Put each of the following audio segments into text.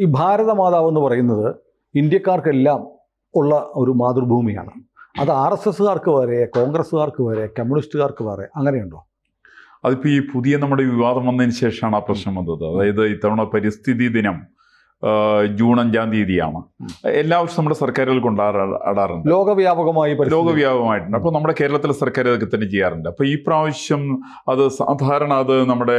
ഈ ഭാരതമാതാവ് എന്ന് പറയുന്നത് ഇന്ത്യക്കാർക്കെല്ലാം ഉള്ള ഒരു മാതൃഭൂമിയാണ്. അത് RSSകാർക്ക് വരെ, കോൺഗ്രസ്സുകാർക്ക് വരെ, കമ്മ്യൂണിസ്റ്റുകാർക്ക് വരെ, അങ്ങനെയുണ്ടോ? അതിപ്പോൾ ഈ പുതിയ നമ്മുടെ വിവാദം വന്നതിന് ശേഷമാണ് ആ പ്രശ്നം വന്നത്. അതായത് ഇത്തവണ പരിസ്ഥിതി ദിനം ജൂൺ 5-ാം തീയതിയാണ്. എല്ലാ വർഷവും നമ്മുടെ സർക്കാരുകൾ കൊണ്ടാടാറുണ്ട്, ലോകവ്യാപകമായിട്ടുണ്ട്. അപ്പോൾ നമ്മുടെ കേരളത്തിലെ സർക്കാർ അതൊക്കെ തന്നെ ചെയ്യാറുണ്ട്. അപ്പോൾ ഈ പ്രാവശ്യം അത് സാധാരണ അത് നമ്മുടെ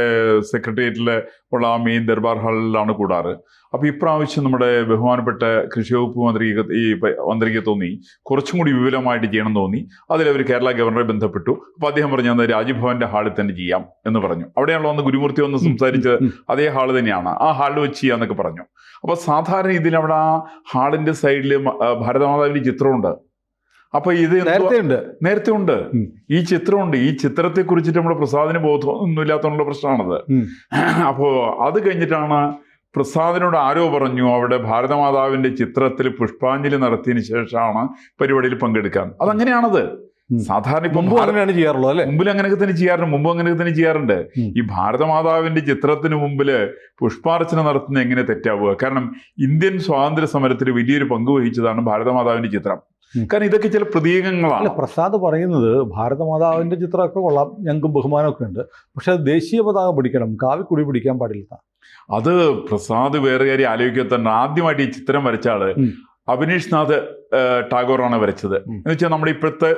സെക്രട്ടേറിയറ്റിലെ ഉള്ള ആ മെയിൻ ദർബാർ ഹാളിലാണ് കൂടാറ്. അപ്പോൾ ഇപ്രാവശ്യം നമ്മുടെ ബഹുമാനപ്പെട്ട കൃഷി വകുപ്പ് മന്ത്രിക്ക് തോന്നി കുറച്ചും കൂടി വിപുലമായിട്ട് ചെയ്യണം തോന്നി. അതിലവർ കേരള ഗവർണറെ ബന്ധപ്പെട്ടു. അപ്പോൾ അദ്ദേഹം പറഞ്ഞു എന്നാൽ രാജ്ഭവന്റെ ഹാളിൽ തന്നെ ചെയ്യാം എന്ന് പറഞ്ഞു. അവിടെയാണല്ലോ വന്ന് ഗുരുമൂർത്തി വന്ന് സംസാരിച്ചത്, അതേ ഹാള് തന്നെയാണ്, ആ ഹാളിൽ വെച്ച് ചെയ്യാന്നൊക്കെ പറഞ്ഞു. അപ്പോൾ സാധാരണ ഇതിൽ അവിടെ ആ ഹാളിന്റെ സൈഡിൽ ഭാരതമാതാവിന്റെ ചിത്രമുണ്ട്. അപ്പൊ ഇത് നേരത്തെ ഉണ്ട്, ഈ ചിത്രമുണ്ട്. ഈ ചിത്രത്തെ കുറിച്ചിട്ട് നമ്മുടെ പ്രസാദിന് ബോധമൊന്നും ഇല്ലാത്തതുകൊണ്ടുള്ള പ്രശ്നമാണത്. അപ്പോ അത് കഴിഞ്ഞിട്ടാണ് പ്രസാദിനോട് ആരോ പറഞ്ഞു അവിടെ ഭാരതമാതാവിന്റെ ചിത്രത്തിൽ പുഷ്പാഞ്ജലി നടത്തിയതിനു ശേഷമാണ് പരിപാടിയിൽ പങ്കെടുക്കാൻ. അതങ്ങനെയാണത് സാധാരണ. ഇപ്പം ചെയ്യാറുള്ളൂ അല്ലെ? മുമ്പിൽ അങ്ങനെയൊക്കെ തന്നെ ചെയ്യാറുണ്ട്, മുമ്പ് അങ്ങനെയൊക്കെ തന്നെ ചെയ്യാറുണ്ട്. ഈ ഭാരതമാതാവിന്റെ ചിത്രത്തിന് മുമ്പില് പുഷ്പാർച്ചന നടത്തുന്നത് എങ്ങനെ തെറ്റാവുക? കാരണം ഇന്ത്യൻ സ്വാതന്ത്ര്യ സമരത്തിൽ വലിയൊരു പങ്ക് വഹിച്ചതാണ് ഭാരതമാതാവിന്റെ ചിത്രം. കാരണം ഇതൊക്കെ ചില പ്രതീകങ്ങളാണ്. പ്രസാദ് പറയുന്നത് ഭാരതമാതാവിന്റെ ചിത്രമൊക്കെ കൊള്ളാം, ഞങ്ങൾക്ക് ബഹുമാനമൊക്കെ ഉണ്ട്, പക്ഷെ ദേശീയ പതാക പിടിക്കണം, കാവിക്കുടി പിടിക്കാൻ പാടില്ല. അത് പ്രസാദ് വേറെ കാര്യം ആലോചിക്കാൻ തന്നെ. ആദ്യമായിട്ട് ഈ ചിത്രം വരച്ച ആള് അഭിനീഷ് നാഥ് ടാഗോറാണ് വരച്ചത്. എന്ന് വെച്ചാൽ നമ്മുടെ ഇപ്പോഴത്തെ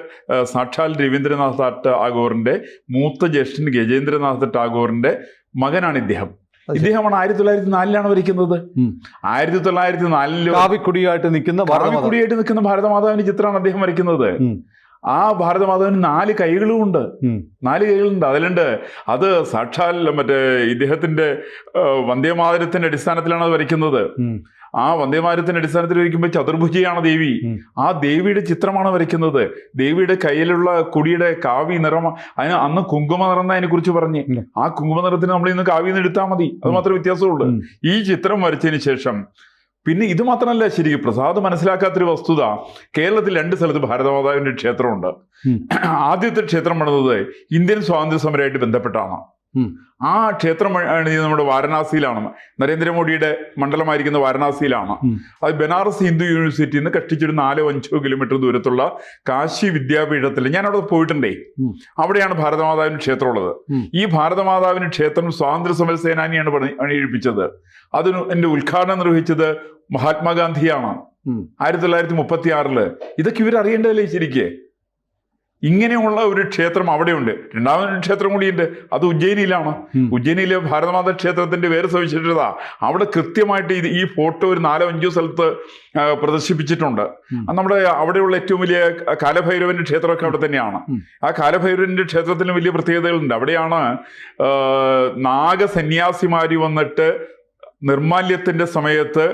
സാക്ഷാൽ രവീന്ദ്രനാഥ് ടാഗോറിന്റെ മൂത്ത ജ്യേഷ്ഠൻ ഗജേന്ദ്രനാഥ് ടാഗോറിന്റെ മകനാണ് ഇദ്ദേഹം. ഇദ്ദേഹമാണ് 1904 വരയ്ക്കുന്നത്. 1904 കാവിക്കുടിയായിട്ട് നിൽക്കുന്ന ഭാരതമാതാവിന്റെ ചിത്രമാണ് അദ്ദേഹം വരയ്ക്കുന്നത്. ആ ഭാരതമാതാവിന് 4 കൈകളും ഉണ്ട്, 4 കൈകളുണ്ട്. അതിലുണ്ട് അത് സാക്ഷാൽ മറ്റേ ഇദ്ദേഹത്തിന്റെ വന്ദേമാതരത്തിന്റെ അടിസ്ഥാനത്തിലാണ് അത് വരയ്ക്കുന്നത്. ആ വന്ദേമാതരത്തിന്റെ അടിസ്ഥാനത്തിൽ വരയ്ക്കുമ്പോൾ ചതുർഭുജിയാണ് ദേവി. ആ ദേവിയുടെ ചിത്രമാണ് വരയ്ക്കുന്നത്. ദേവിയുടെ കയ്യിലുള്ള കുടിയുടെ കാവി നിറം, അതിന് അന്ന് കുങ്കുമ നിറം അതിനെ കുറിച്ച് പറഞ്ഞ്, ആ കുങ്കുമ നിറത്തിന് നമ്മൾ ഇന്ന് കാവിന്ന് എടുത്താൽ മതി, അത് മാത്രമേ വ്യത്യാസമുള്ളൂ. ഈ ചിത്രം വരച്ചതിന് ശേഷം പിന്നെ ഇത് മാത്രമല്ല, ശരിക്കും പ്രസാദ് മനസ്സിലാക്കാത്തൊരു വസ്തുത, കേരളത്തിൽ 2 സ്ഥലത്ത് ഭാരതമാതാവിന്റെ ക്ഷേത്രമുണ്ട്. ആദ്യത്തെ ക്ഷേത്രം പണിതത് ഇന്ത്യൻ സ്വാതന്ത്ര്യ സമരമായിട്ട് ബന്ധപ്പെട്ടാണ്. ആ ക്ഷേത്രം നമ്മുടെ വാരണാസിയിലാണ്, നരേന്ദ്രമോദിയുടെ മണ്ഡലമായിരിക്കുന്ന വാരണാസിയിലാണ്. അത് ബനാറസ് ഹിന്ദു യൂണിവേഴ്സിറ്റിയിൽ നിന്ന് കഷ്ടിച്ചൊരു 4-5 കിലോമീറ്റർ ദൂരത്തുള്ള കാശി വിദ്യാപീഠത്തിൽ ഞാൻ അവിടെ പോയിട്ടുണ്ടേ. അവിടെയാണ് ഭാരതമാതാവിന് ക്ഷേത്രം ഉള്ളത്. ഈ ഭാരതമാതാവിന് ക്ഷേത്രം സ്വാതന്ത്ര്യ സമര സേനാനിയാണ് പണിയിപ്പിച്ചത്. അതിന് എന്റെ ഉദ്ഘാടനം നിർവഹിച്ചത് മഹാത്മാഗാന്ധിയാണ് 1936. ഇതൊക്കെ ഇവരറിയേണ്ടതല്ലേ ശരിക്ക്? ഇങ്ങനെയുള്ള ഒരു ക്ഷേത്രം അവിടെയുണ്ട്. രണ്ടാമതൊരു ക്ഷേത്രം കൂടിയുണ്ട്, അത് ഉജ്ജയിനിയിലാണ്. ഉജ്ജയിനിയിലെ ഭാരതമാതാ ക്ഷേത്രത്തിന്റെ വേറെ സവിശേഷത, അവിടെ കൃത്യമായിട്ട് ഈ ഫോട്ടോ ഒരു 4-5 സ്ഥലത്ത് പ്രദർശിപ്പിച്ചിട്ടുണ്ട്. നമ്മുടെ അവിടെയുള്ള ഏറ്റവും വലിയ കാലഭൈരവന്റെ ക്ഷേത്രമൊക്കെ അവിടെ തന്നെയാണ്. ആ കാലഭൈരവന്റെ ക്ഷേത്രത്തിന് വലിയ പ്രത്യേകതകളുണ്ട്. അവിടെയാണ് നാഗസന്യാസിമാര് വന്നിട്ട് നിർമാല്യത്തിന്റെ സമയത്ത്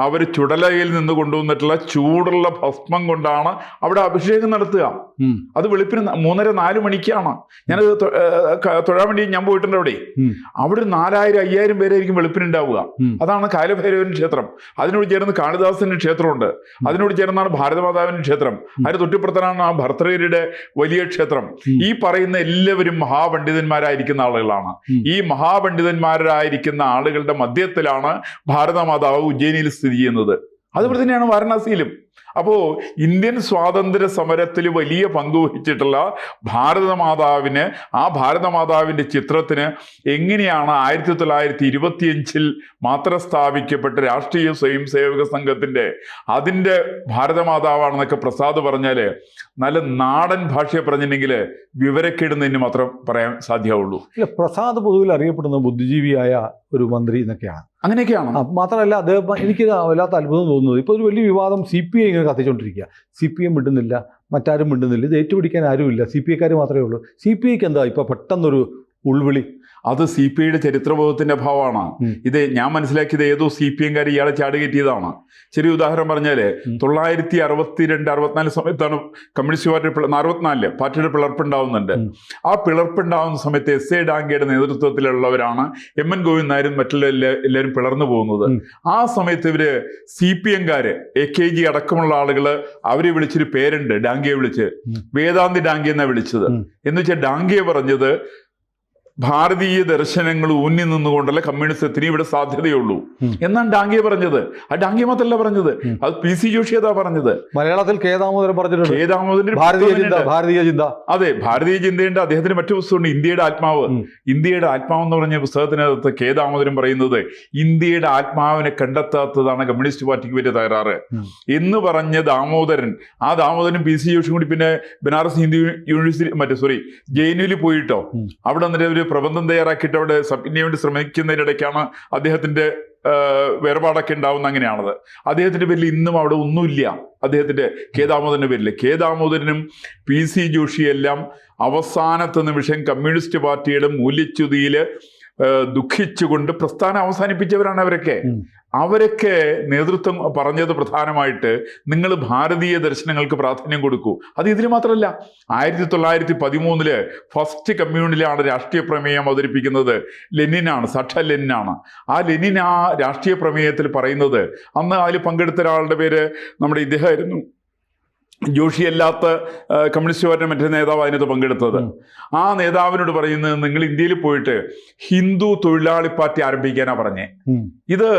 അവർ ചുടലയിൽ നിന്ന് കൊണ്ടുവന്നിട്ടുള്ള ചൂടുള്ള ഭസ്മം കൊണ്ടാണ് അവിടെ അഭിഷേകം നടത്തുക. അത് വെളുപ്പിന് 3-4 മണിക്കാണ്. ഞാനത് തൊഴാൻ വേണ്ടി ഞാൻ പോയിട്ടുണ്ട്. അവിടെ 4000-5000 പേരായിരിക്കും വെളുപ്പിനുണ്ടാവുക. അതാണ് കാലഭൈരവൻ ക്ഷേത്രം. അതിനോട് ചേർന്ന് കാളിദാസന്റെ ക്ഷേത്രമുണ്ട്. അതിനോട് ചേർന്നാണ് ഭാരതമാതാവിന്റെ ക്ഷേത്രം. അതിന് തൊട്ടിപ്പുറത്താണ് ആ ഭർത്തൃഹരിയുടെ വലിയ ക്ഷേത്രം. ഈ പറയുന്ന എല്ലാവരും മഹാപണ്ഡിതന്മാരായിരിക്കുന്ന ആളുകളാണ്. ഈ മഹാപണ്ഡിതന്മാരായിരിക്കുന്ന ആളുകളുടെ മധ്യത്തിലാണ് ഭാരതമാതാവ് ഉജ്ജയിനിയിൽ സ്ഥിതി ചെയ്യുന്നത്. അതുപോലെ തന്നെയാണ് വാരണാസിയിലും. അപ്പോ ഇന്ത്യൻ സ്വാതന്ത്ര്യ സമരത്തിൽ വലിയ പങ്കുവഹിച്ചിട്ടുള്ള ഭാരതമാതാവിന്, ആ ഭാരതമാതാവിന്റെ ചിത്രത്തിന് എങ്ങനെയാണ് 1925 മാത്രം സ്ഥാപിക്കപ്പെട്ട രാഷ്ട്രീയ സ്വയം സേവക സംഘത്തിന്റെ അതിന്റെ ഭാരതമാതാവാണെന്നൊക്കെ പ്രസാദ് പറഞ്ഞാല് നല്ല നാടൻ ഭാഷയെ പറഞ്ഞിട്ടുണ്ടെങ്കിൽ വിവരക്കേടുന്നതിന് മാത്രം പറയാൻ സാധ്യമാവുള്ളൂ. ഇല്ല, പ്രസാദ് പൊതുവിൽ അറിയപ്പെടുന്ന ബുദ്ധിജീവിയായ ഒരു മന്ത്രി എന്നൊക്കെയാണ്. അങ്ങനെയൊക്കെയാണ്. മാത്രമല്ല അദ്ദേഹം, എനിക്ക് വല്ലാത്ത അത്ഭുതം തോന്നുന്നത്, ഇപ്പോൾ ഒരു വലിയ വിവാദം CPI ഇങ്ങനെ കത്തിച്ചുകൊണ്ടിരിക്കുക. CPM മിണ്ടുന്നില്ല, മറ്റാരും മിണ്ടുന്നില്ല, ഇത് ഏറ്റുപിടിക്കാൻ ആരുമില്ല, CPIക്കാർ മാത്രമേ ഉള്ളൂ. CPIക്ക് എന്താ ഇപ്പൊ പെട്ടെന്നൊരു ഉൾവിളി? അത് CPIയുടെ ചരിത്രബോധത്തിന്റെ അഭാവമാണ്. ഇത് ഞാൻ മനസ്സിലാക്കിയത് ഏതോ CPM-കാർ ഇയാളെ ചാടുകയറ്റിയതാണ്. ചെറിയ ഉദാഹരണം പറഞ്ഞാല് 1962-64 സമയത്താണ് കമ്മ്യൂണിസ്റ്റ് പാർട്ടി 44 പാർട്ടിയുടെ പിളർപ്പുണ്ടാവുന്നുണ്ട്. ആ പിളർപ്പുണ്ടാവുന്ന സമയത്ത് SA ഡാംഗയുടെ നേതൃത്വത്തിലുള്ളവരാണ് MN ഗോവിന്ദ് നായരും മറ്റുള്ള എല്ലാവരും പിളർന്നു പോകുന്നത്. ആ സമയത്ത് ഇവര് CPM-കാര് AKG അടക്കമുള്ള ആളുകള് അവരെ വിളിച്ചൊരു പേരുണ്ട്, ഡാംഗയെ വിളിച്ച് വേദാന്തി ഡാംഗെ എന്നാ വിളിച്ചത്. എന്ന് വെച്ചാൽ ഡാംഗെ പറഞ്ഞത് ഭാരതീയ ദർശനങ്ങൾ ഊന്നി നിന്നുകൊണ്ടല്ല കമ്മ്യൂണിസത്തിന് ഇവിടെ സാധ്യതയുള്ളൂ എന്നാണ് ഡാംഗെ പറഞ്ഞത്. ആ ഡാംഗെ മാത്രമല്ല പറഞ്ഞത്, അത് PC ജോഷി അതാ പറഞ്ഞത്. മലയാളത്തിൽ കെ ദാമോദരൻ പറഞ്ഞിട്ടുണ്ട്. കെ ദാമോദരൻ ഭാരതീയ ചിന്ത. അതെ, ഭാരതീയ ചിന്തയുണ്ട്. അദ്ദേഹത്തിന് മറ്റു പുസ്തകമുണ്ട്, ഇന്ത്യയുടെ ആത്മാവ്. ഇന്ത്യയുടെ ആത്മാവ് എന്ന് പറഞ്ഞ പുസ്തകത്തിനകത്ത് കെ ദാമോദരൻ പറയുന്നത് ഇന്ത്യയുടെ ആത്മാവിനെ കണ്ടെത്താത്തതാണ് കമ്മ്യൂണിസ്റ്റ് പാർട്ടിക്ക് വലിയ തകരാറ് എന്ന് പറഞ്ഞ ദാമോദരൻ, ആ ദാമോദരൻ PC ജോഷി കൂടി പിന്നെ ബനാറസ് ഹിന്ദു യൂണിവേഴ്സിറ്റി ജെയിനിൽ പോയിട്ടോ അവിടെ വന്നിട്ട് ഒരു പ്രബന്ധം തയ്യാറാക്കിയിട്ട് അവിടെ സബ്മിറ്റിന് വേണ്ടി ശ്രമിക്കുന്നതിനിടയ്ക്കാണ് അദ്ദേഹത്തിന്റെ വേർപാടൊക്കെ ഉണ്ടാവുന്ന. അങ്ങനെയാണത്. അദ്ദേഹത്തിന്റെ പേരിൽ ഇന്നും അവിടെ ഒന്നുമില്ല. അദ്ദേഹത്തിന്റെ കെ ദാമോദരന്റെ പേരിൽ. കെ ദാമോദരനും PC ജോഷിയെല്ലാം അവസാനത്തെ നിമിഷം കമ്മ്യൂണിസ്റ്റ് പാർട്ടിയുടെ മൂല്യച്യുതിയിൽ ദുഃഖിച്ചുകൊണ്ട് പ്രസ്ഥാനം അവസാനിപ്പിച്ചവരാണ് അവരൊക്കെ നേതൃത്വം പറഞ്ഞത് പ്രധാനമായിട്ട് നിങ്ങൾ ഭാരതീയ ദർശനങ്ങൾക്ക് പ്രാധാന്യം കൊടുക്കൂ. അത് ഇതിൽ മാത്രമല്ല, 1913 ഫസ്റ്റ് കമ്മ്യൂണിലാണ് രാഷ്ട്രീയ പ്രമേയം അവതരിപ്പിക്കുന്നത് ലെനിനാണ്, സാക്ഷാൽ ലെനിനാണ്. ആ ലെനിൻ ആ രാഷ്ട്രീയ പ്രമേയത്തിൽ പറയുന്നത്, അന്ന് അതിൽ പങ്കെടുത്ത ഒരാളുടെ പേര് നമ്മുടെ ഇദ്ദേഹമായിരുന്നു, ജോഷി അല്ലാത്ത കമ്മ്യൂണിസ്റ്റ് പാർട്ടിയുടെ മറ്റേ നേതാവ് അതിനകത്ത് പങ്കെടുത്തത്. ആ നേതാവിനോട് പറയുന്നത്, നിങ്ങൾ ഇന്ത്യയിൽ പോയിട്ട് ഹിന്ദു തൊഴിലാളി പാർട്ടി ആരംഭിക്കാനാണ് പറഞ്ഞേ. ഇത്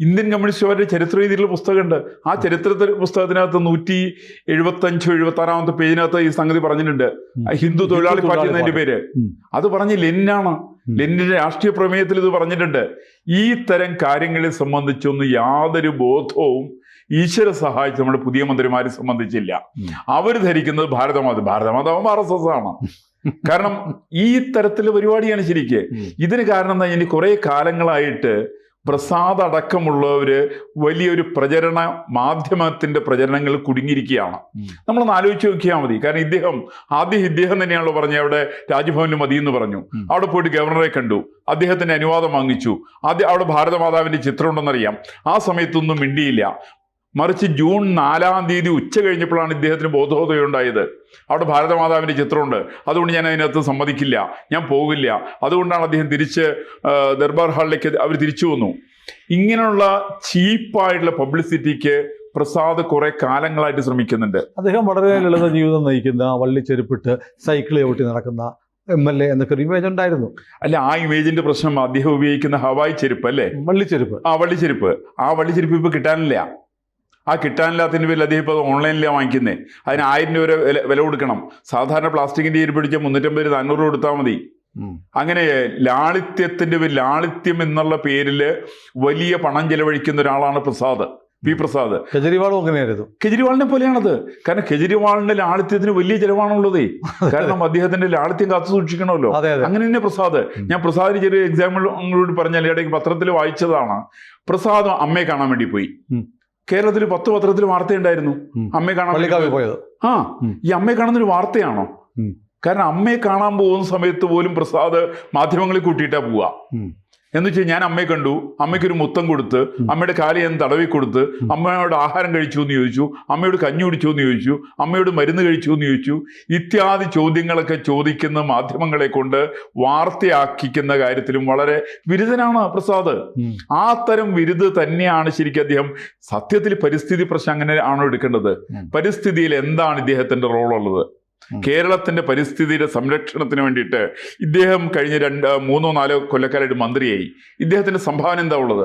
ഇന്ത്യൻ കമ്മ്യൂണിസ്റ്റ് പാർട്ടിയുടെ ചരിത്ര രീതിയിലുള്ള പുസ്തകമുണ്ട്. ആ ചരിത്ര പുസ്തകത്തിനകത്ത് 175-76 പേജിനകത്ത് ഈ സംഗതി പറഞ്ഞിട്ടുണ്ട്. ഹിന്ദു തൊഴിലാളി പാർട്ടി എന്നതിന്റെ പേര്. അത് പറഞ്ഞ് ലെനിനാണ്. ലെനിന്റെ രാഷ്ട്രീയ പ്രമേയത്തിൽ ഇത് പറഞ്ഞിട്ടുണ്ട്. ഈ തരം കാര്യങ്ങളെ സംബന്ധിച്ചൊന്നും യാതൊരു ബോധവും ഈശ്വര സഹായിച്ച് നമ്മുടെ പുതിയ മന്ത്രിമാരെ സംബന്ധിച്ചില്ല. അവർ ധരിക്കുന്നത് ഭാരതമാതാവ് RSS ആണ്. കാരണം ഈ തരത്തിലുള്ള പരിപാടിയാണ് ശരിക്ക്. ഇതിന് കാരണം എന്താ, ഇനി കുറെ കാലങ്ങളായിട്ട് പ്രസാദ് അടക്കമുള്ളവര് വലിയൊരു പ്രചരണ മാധ്യമത്തിന്റെ പ്രചരണങ്ങളിൽ കുടുങ്ങിയിരിക്കുകയാണ്. നമ്മളൊന്ന് ആലോചിച്ച് നോക്കിയാൽ മതി. കാരണം ഇദ്ദേഹം തന്നെയാണല്ലോ പറഞ്ഞത്, അവിടെ രാജ്ഭവനിൽ മതി എന്ന് പറഞ്ഞു. അവിടെ പോയിട്ട് ഗവർണറെ കണ്ടു, അദ്ദേഹത്തിന്റെ അനുവാദം വാങ്ങിച്ചു. അവിടെ ഭാരതമാതാവിന്റെ ചിത്രം ഉണ്ടെന്നറിയാം. ആ സമയത്തൊന്നും മിണ്ടിയില്ല. മറിച്ച് ജൂൺ 4 ഉച്ച കഴിഞ്ഞപ്പോഴാണ് ഇദ്ദേഹത്തിന് ബോധോദയം ഉണ്ടായത്. അവിടെ ഭാരതമാതാവിന്റെ ചിത്രമുണ്ട്, അതുകൊണ്ട് ഞാൻ അതിനകത്ത് സമ്മതിക്കില്ല, ഞാൻ പോകില്ല. അതുകൊണ്ടാണ് അദ്ദേഹം തിരിച്ച് ദർബാർ ഹാളിലേക്ക് അവർ തിരിച്ചു വന്നു. ഇങ്ങനെയുള്ള ചീപ്പായിട്ടുള്ള പബ്ലിസിറ്റിക്ക് പ്രസാദ് കുറെ കാലങ്ങളായിട്ട് ശ്രമിക്കുന്നുണ്ട്. അദ്ദേഹം വളരെ ലളിത ജീവിതം നയിക്കുന്ന, വള്ളിച്ചെരുപ്പിട്ട് സൈക്കിൾ ചവിട്ടി നടക്കുന്ന MLA എന്നൊക്കെ ഒരു ഇമേജ് ഉണ്ടായിരുന്നു. അല്ല, ആ ഇമേജിന്റെ പ്രശ്നം അദ്ദേഹം ഉപയോഗിക്കുന്ന ഹവായി ചെരുപ്പ് അല്ലേ, വള്ളിച്ചെരുപ്പ്. ആ വള്ളിച്ചെരുപ്പ് ഇപ്പൊ കിട്ടാനില്ല. ആ കിട്ടാനില്ലാത്തതിൻ്റെ പേരിൽ അദ്ദേഹം ഇപ്പോൾ ഓൺലൈനിലാണ് വാങ്ങിക്കുന്നത്. അതിന് 1000 രൂപ വില കൊടുക്കണം. സാധാരണ പ്ലാസ്റ്റിക്കിന്റെ ചെരുപ്പ് പിടിച്ച 350-400 രൂപ കൊടുത്താൽ മതി. അങ്ങനെ ലാളിത്യം എന്നുള്ള പേരിൽ വലിയ പണം ചെലവഴിക്കുന്ന ഒരാളാണ് പി പ്രസാദ്. കെജ്രിവാളും അങ്ങനെയായിരുന്നു. കെജ്രിവാളിനെ പോലെയാണത്. കാരണം കെജ്രിവാളിന്റെ ലാളിത്യത്തിന് വലിയ ചെലവാണുള്ളത്. കാരണം അദ്ദേഹത്തിന്റെ ലാളിത്യം കാത്തു സൂക്ഷിക്കണമല്ലോ. അങ്ങനെ തന്നെ പ്രസാദ്. ഞാൻ പ്രസാദിന് ചെറിയ എക്സാമ്പിളോട് പറഞ്ഞാൽ, ഇടയ്ക്ക് പത്രത്തിൽ വായിച്ചതാണ്. പ്രസാദ് അമ്മയെ കാണാൻ വേണ്ടി പോയി. കേരളത്തിൽ 10 പത്രത്തിൽ വാർത്തയുണ്ടായിരുന്നു അമ്മയെ കാണാൻ പോയത്. ഈ അമ്മയെ കാണുന്നൊരു വാർത്തയാണോ? കാരണം അമ്മയെ കാണാൻ പോകുന്ന സമയത്ത് പോലും പ്രസാദ് മാധ്യമങ്ങളിൽ കൂട്ടിയിട്ടാ പോവുക. എന്ന് വെച്ചാൽ ഞാൻ അമ്മയെ കണ്ടു, അമ്മയ്ക്കൊരു മുത്തം കൊടുത്ത്, അമ്മയുടെ കാല് ഞാൻ തടവി കൊടുത്ത്, അമ്മയോട് ആഹാരം കഴിച്ചു എന്ന് ചോദിച്ചു, അമ്മയോട് കഞ്ഞി കുടിച്ചു എന്ന് ചോദിച്ചു, അമ്മയോട് മരുന്ന് കഴിച്ചു എന്ന് ചോദിച്ചു, ഇത്യാദി ചോദ്യങ്ങളൊക്കെ ചോദിക്കുന്ന മാധ്യമങ്ങളെ കൊണ്ട് വാർത്തയാക്കിക്കുന്ന കാര്യത്തിലും വളരെ വിരുദ്ധനാണ് പ്രസാദ്. ആ തരം വിരുദ്ധ തന്നെയാണ് ശരിക്കും അദ്ദേഹം. സത്യത്തിൽ പരിസ്ഥിതി പ്രശ്നം അങ്ങനെ ആണോ എടുക്കേണ്ടത്? പരിസ്ഥിതിയിൽ എന്താണ് ഇദ്ദേഹത്തിന്റെ റോളുള്ളത്? കേരളത്തിന്റെ പരിസ്ഥിതിയുടെ സംരക്ഷണത്തിന് വേണ്ടിയിട്ട് ഇദ്ദേഹം കഴിഞ്ഞ 3-4 കൊല്ലക്കാരായിട്ട് മന്ത്രിയായി. ഇദ്ദേഹത്തിന്റെ സംഭാവന എന്താ ഉള്ളത്?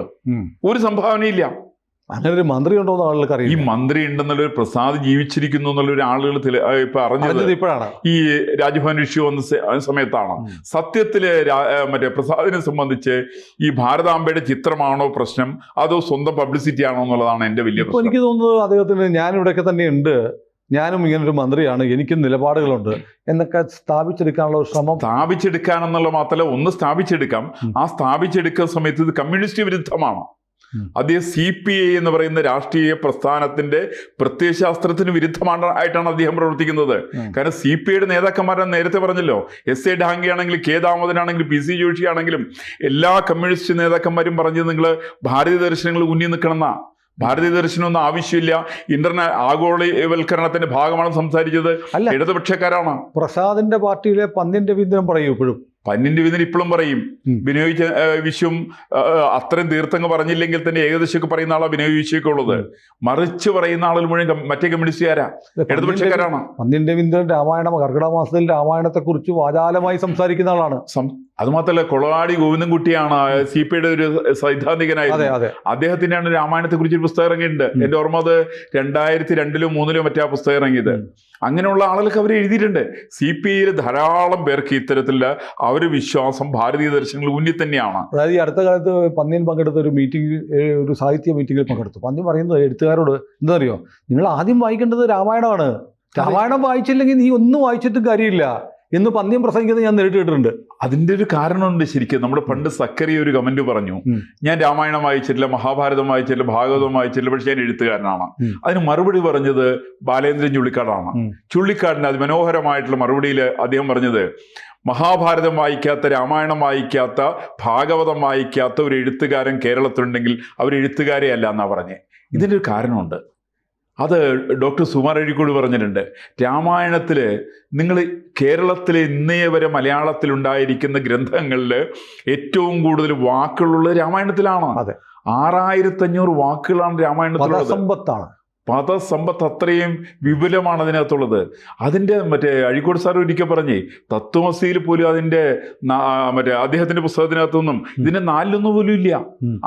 ഒരു സംഭാവനയില്ല. അങ്ങനെ ഒരു മന്ത്രി ഉണ്ടോ എന്ന് ആളുകൾക്ക് അറിയാം. ഈ മന്ത്രി ഉണ്ടെന്നുള്ളൊരു പ്രസാദ് ജീവിച്ചിരിക്കുന്നു എന്നുള്ളൊരു ആളുകൾ ഇപ്പൊ അറിഞ്ഞത് ഇപ്പോഴാണ്. ഈ രാജ്ഭവൻ ഇഷ്യൂ വന്ന സമയത്താണ്. സത്യത്തില് മറ്റേ പ്രസാദിനെ സംബന്ധിച്ച് ഈ ഭാരതാംബയുടെ ചിത്രമാണോ പ്രശ്നം, അതോ സ്വന്തം പബ്ലിസിറ്റി ആണോ എന്നുള്ളതാണ് എന്റെ വലിയ പ്രശ്നം. എനിക്ക് തോന്നുന്നത് അദ്ദേഹത്തിന് ഞാനിവിടെയൊക്കെ തന്നെ ഉണ്ട്, ഞാനും ഇങ്ങനൊരു മന്ത്രിയാണ്, എനിക്കും നിലപാടുകളുണ്ട് എന്നൊക്കെ സ്ഥാപിച്ചെടുക്കാനുള്ള ഒരു ശ്രമം. സ്ഥാപിച്ചെടുക്കാനെന്നുള്ള മാത്രമല്ല, ഒന്ന് സ്ഥാപിച്ചെടുക്കാം. ആ സ്ഥാപിച്ചെടുക്കുന്ന സമയത്ത് ഇത് കമ്മ്യൂണിസ്റ്റ് വിരുദ്ധമാണ്. അദ്ദേഹം CPI എന്ന് പറയുന്ന രാഷ്ട്രീയ പ്രസ്ഥാനത്തിന്റെ പ്രത്യയശാസ്ത്രത്തിന് വിരുദ്ധമായിട്ടാണ് അദ്ദേഹം പ്രവർത്തിക്കുന്നത്. കാരണം CPIയുടെ നേതാക്കന്മാരെ നേരത്തെ പറഞ്ഞല്ലോ, SA ഡാംഗെ ആണെങ്കിലും കെ ദാമോദരനാണെങ്കിലും PC ജോഷി ആണെങ്കിലും എല്ലാ കമ്മ്യൂണിസ്റ്റ് നേതാക്കന്മാരും പറഞ്ഞത് നിങ്ങൾ ഭാരതീയ ദർശനങ്ങൾ ഉന്നി നിൽക്കണമെന്നാ. ഭാരതീയ ദർശനമൊന്നും ആവശ്യമില്ല, ആഗോളവൽക്കരണത്തിന്റെ ഭാഗമാണ് സംസാരിച്ചത്. ഇടതുപക്ഷക്കാരാണ്. പ്രസാദിന്റെ പാർട്ടിയിലെ പന്ന്യൻ രവീന്ദ്രൻ പറയും ഇപ്പോഴും. പന്ന്യൻ രവീന്ദ്രൻ ഇപ്പോഴും പറയും. ബിനോയ് വിശ്വം അത്രയും തീർത്ഥങ്ങ് പറഞ്ഞില്ലെങ്കിൽ തന്നെ ഏകദേശമൊക്കെ പറയുന്ന ആളാണ് ബിനോയ് വിശ്വമൊക്കെ ഉള്ളത്. മറിച്ച് പറയുന്ന ആളുകൾ മുഴുവൻ മറ്റേ കമ്മ്യൂണിസ്റ്റുകാരാ, ഇടതുപക്ഷക്കാരാണ്. പന്ന്യൻ രവീന്ദ്രൻ കർക്കിടക മാസത്തിൽ രാമായണത്തെ കുറിച്ച് വാചാലമായി സംസാരിക്കുന്ന ആളാണ്. അതുമാത്രമല്ല കൊളവാടി ഗോവിന്ദൻകുട്ടിയാണ് CPIയുടെ ഒരു സൈദ്ധാന്തികനായിരുന്നു. അതെ. അദ്ദേഹത്തിൻ്റെയാണ് രാമായണത്തെ കുറിച്ച് ഒരു പുസ്തകം ഇറങ്ങിയിട്ടുണ്ട്. എൻ്റെ ഓർമ്മ അത് 2002-ലോ 2003-ലോ മറ്റേ ആ പുസ്തകം ഇറങ്ങിയത്. അങ്ങനെയുള്ള ആളുകൾക്ക് അവർ എഴുതിയിട്ടുണ്ട്. CPIയിൽ ധാരാളം പേർക്ക് ഇത്തരത്തിലുള്ള അവർ വിശ്വാസം ഭാരതീയ ദർശനങ്ങൾ ഊന്നി തന്നെയാണ്. അതായത് ഈ അടുത്ത കാലത്ത് പന്ന്യൻ പങ്കെടുത്ത ഒരു മീറ്റിംഗ്, ഒരു സാഹിത്യ മീറ്റിംഗിൽ പങ്കെടുത്തു. പന്ന്യൻ പറയുന്നത് എഴുത്തുകാരോട് എന്താ അറിയോ, നിങ്ങൾ ആദ്യം വായിക്കേണ്ടത് രാമായണമാണ്. രാമായണം വായിച്ചില്ലെങ്കിൽ നീ ഒന്നും വായിച്ചിട്ടും കാര്യമില്ല എന്ന് പന്ന്യൻ പ്രസംഗിക്കുന്നത് ഞാൻ നേരിട്ട് കേട്ടിട്ടുണ്ട്. അതിൻ്റെ ഒരു കാരണമുണ്ട് ശരിക്കും. നമ്മുടെ പണ്ട് സക്കറിയ ഒരു കമന്റ് പറഞ്ഞു, ഞാൻ രാമായണം വായിച്ചിട്ടില്ല, മഹാഭാരതം വായിച്ചിട്ടില്ല, ഭാഗവതം വായിച്ചിട്ടില്ല, പക്ഷെ ഞാൻ എഴുത്തുകാരനാണ്. അതിന് മറുപടി പറഞ്ഞത് ബാലേന്ദ്രൻ ചുള്ളിക്കാടാണ്. ചുള്ളിക്കാടിന് മനോഹരമായിട്ടുള്ള മറുപടിയിൽ അദ്ദേഹം പറഞ്ഞത്, മഹാഭാരതം വായിക്കാത്ത, രാമായണം വായിക്കാത്ത, ഭാഗവതം വായിക്കാത്ത ഒരു എഴുത്തുകാരൻ കേരളത്തിലുണ്ടെങ്കിൽ അവർ എഴുത്തുകാരെ അല്ല എന്നാ പറഞ്ഞേ. ഇതിൻ്റെ ഒരു കാരണമുണ്ട്. അത് ഡോക്ടർ സുമാർ അഴീക്കോട് പറഞ്ഞിട്ടുണ്ട്. രാമായണത്തിൽ നിങ്ങൾ കേരളത്തിലെ ഇന്നേ വരെ മലയാളത്തിലുണ്ടായിരിക്കുന്ന ഗ്രന്ഥങ്ങളിൽ ഏറ്റവും കൂടുതൽ വാക്കുകളുള്ളത് രാമായണത്തിലാണ്. 6500 വാക്കുകളാണ് രാമായണത്തിലുള്ളത്. പദസമ്പത്ത് അത്രയും വിപുലമാണ് അതിനകത്തുള്ളത്. അതിൻ്റെ മറ്റേ അഴീക്കോട് സാർ ഒരിക്കൽ പറഞ്ഞേ, തത്വമസിയിൽ പോലും അതിൻ്റെ മറ്റേ അദ്ദേഹത്തിൻ്റെ പുസ്തകത്തിനകത്തൊന്നും ഇതിൻ്റെ 4 പോലും ഇല്ല.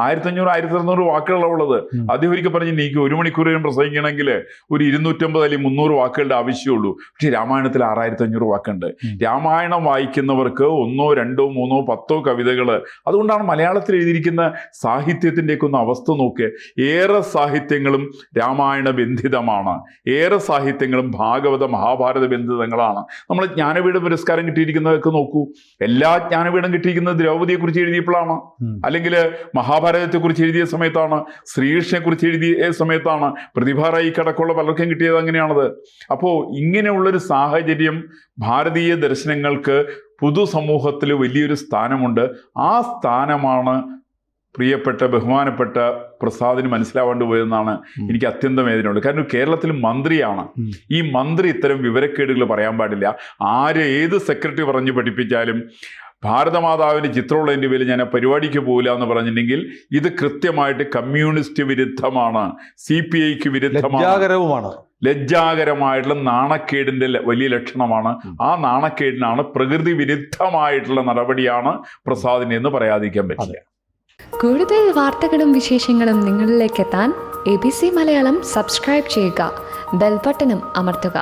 1500-1600 വാക്കുകളാണ് ഉള്ളത്. അദ്ദേഹം ഒരിക്കൽ പറഞ്ഞ്, എനിക്ക് 1 മണിക്കൂറിനും പ്രസംഗിക്കണമെങ്കിൽ ഒരു 250 അല്ലെങ്കിൽ 300 വാക്കുകളുടെ ആവശ്യമുള്ളൂ. പക്ഷേ രാമായണത്തിൽ 6500 വാക്കുണ്ട്. രാമായണം വായിക്കുന്നവർക്ക് 1, 2, 3, 10 കവിതകൾ. അതുകൊണ്ടാണ് മലയാളത്തിൽ എഴുതിയിരിക്കുന്ന സാഹിത്യത്തിൻ്റെയൊക്കെ ഒന്ന് അവസ്ഥ നോക്കുക. ഏറെ സാഹിത്യങ്ങളും രാമായണ ബന്ധിതമാണ്. ഏറെ സാഹിത്യങ്ങളും ഭാഗവത മഹാഭാരത ബന്ധിതങ്ങളാണ്. നമ്മൾ ജ്ഞാനപീഠ പുരസ്കാരം കിട്ടിയിരിക്കുന്നതൊക്കെ നോക്കൂ. എല്ലാ ജ്ഞാനപീഠം കിട്ടിയിരിക്കുന്നത് ദ്രൗപദിയെ കുറിച്ച് എഴുതിയപ്പോഴാണ്, അല്ലെങ്കിൽ മഹാഭാരതത്തെ കുറിച്ച് എഴുതിയ സമയത്താണ്, ശ്രീകൃഷ്ണനെ കുറിച്ച് എഴുതിയ സമയത്താണ്. പ്രതിഭാറായി കടക്കമുള്ള പലർക്കും കിട്ടിയത് അങ്ങനെയാണത്. അപ്പോൾ ഇങ്ങനെയുള്ളൊരു സാഹചര്യം ഭാരതീയ ദർശനങ്ങൾക്ക് പൊതുസമൂഹത്തിൽ വലിയൊരു സ്ഥാനമുണ്ട്. ആ സ്ഥാനമാണ് പ്രിയപ്പെട്ട ബഹുമാനപ്പെട്ട പ്രസാദിന് മനസ്സിലാവാണ്ട് പോയതെന്നാണ് എനിക്ക് അത്യന്തം വേദനയുള്ളത്. കാരണം കേരളത്തിൽ മന്ത്രിയാണ്. ഈ മന്ത്രി ഇത്തരം വിവരക്കേടുകൾ പറയാൻ പാടില്ല. ഏത് സെക്രട്ടറി പറഞ്ഞ് പഠിപ്പിച്ചാലും ഭാരതമാതാവിൻ്റെ ചിത്രമുള്ളതിൻ്റെ പേരിൽ ഞാൻ ആ പരിപാടിക്ക് പോകില്ല എന്ന് പറഞ്ഞിട്ടുണ്ടെങ്കിൽ ഇത് കൃത്യമായിട്ട് കമ്മ്യൂണിസ്റ്റ് വിരുദ്ധമാണ്, CPIക്ക് വിരുദ്ധമാണ്, ലജ്ജാകരമായിട്ടുള്ള നാണക്കേടിൻ്റെ വലിയ ലക്ഷണമാണ്. ആ നാണക്കേടിനാണ് പ്രകൃതി വിരുദ്ധമായിട്ടുള്ള നടപടിയാണ് പ്രസാദിനെ എന്ന് പറയാതിരിക്കാൻ പറ്റില്ല. കൂടുതൽ വാർത്തകളും വിശേഷങ്ങളും നിങ്ങളിലേക്ക് എത്താൻ ABC മലയാളം സബ്സ്ക്രൈബ് ചെയ്യുക, ബെൽ ബട്ടണും അമർത്തുക.